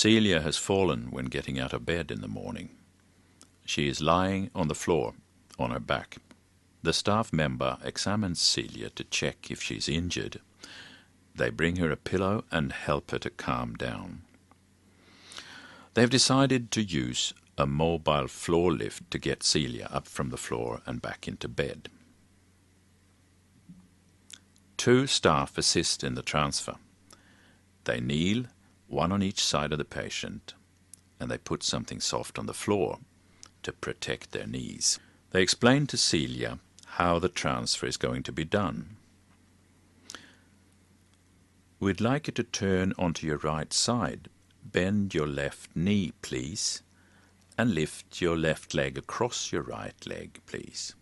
Celia has fallen when getting out of bed in the morning. She is lying on the floor on her back. The staff member examines Celia to check if she's injured. They bring her a pillow and help her to calm down. They've decided to use a mobile floor lift to get Celia up from the floor and back into bed. 2 staff assist in the transfer. They kneel, one on each side of the patient, and they put something soft on the floor to protect their knees. They explain to Celia how the transfer is going to be done. We'd like you to turn onto your right side. Bend your left knee, please, and lift your left leg across your right leg, please,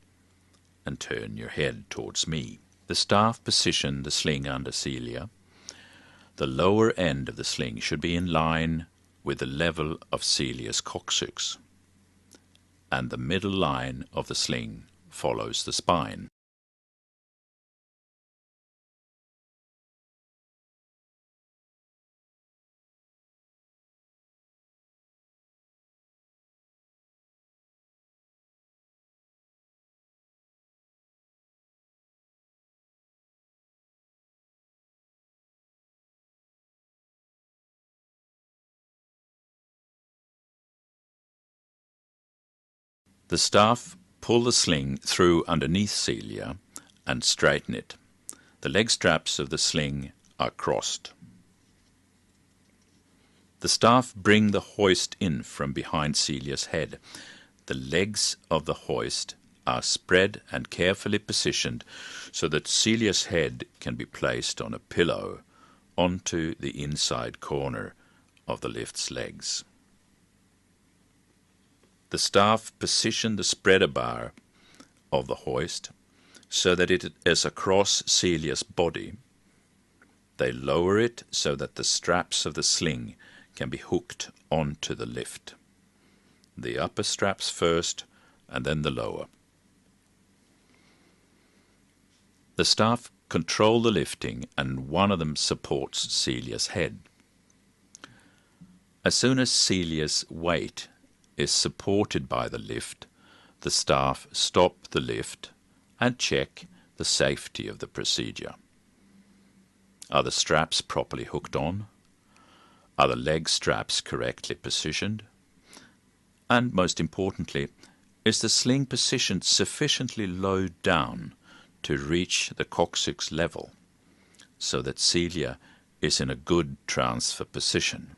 and turn your head towards me. The staff position the sling under Celia. The lower end of the sling should be in line with the level of Celia's coccyx, and the middle line of the sling follows the spine. The staff pull the sling through underneath Celia and straighten it. The leg straps of the sling are crossed. The staff bring the hoist in from behind Celia's head. The legs of the hoist are spread and carefully positioned so that Celia's head can be placed on a pillow onto the inside corner of the lift's legs. The staff position the spreader bar of the hoist so that it is across Celia's body. They lower it so that the straps of the sling can be hooked onto the lift. The upper straps first and then the lower. The staff control the lifting and one of them supports Celia's head. As soon as Celia's weight is supported by the lift, the staff stop the lift and check the safety of the procedure. Are the straps properly hooked on? Are the leg straps correctly positioned? And most importantly, is the sling positioned sufficiently low down to reach the coccyx level so that Celia is in a good transfer position?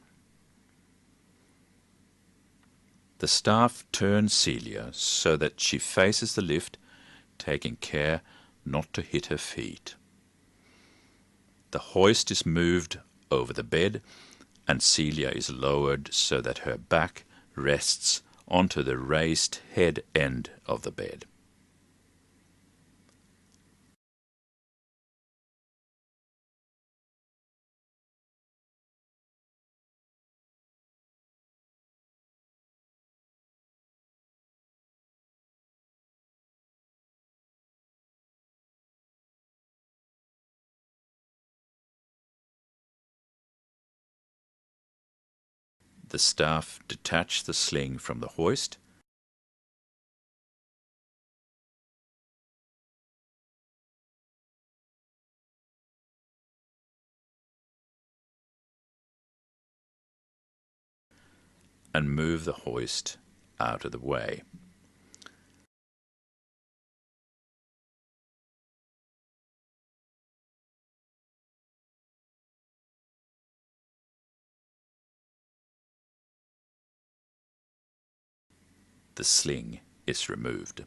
The staff turn Celia so that she faces the lift, taking care not to hit her feet. The hoist is moved over the bed and Celia is lowered so that her back rests onto the raised head end of the bed. The staff detach the sling from the hoist and move the hoist out of the way. The sling is removed.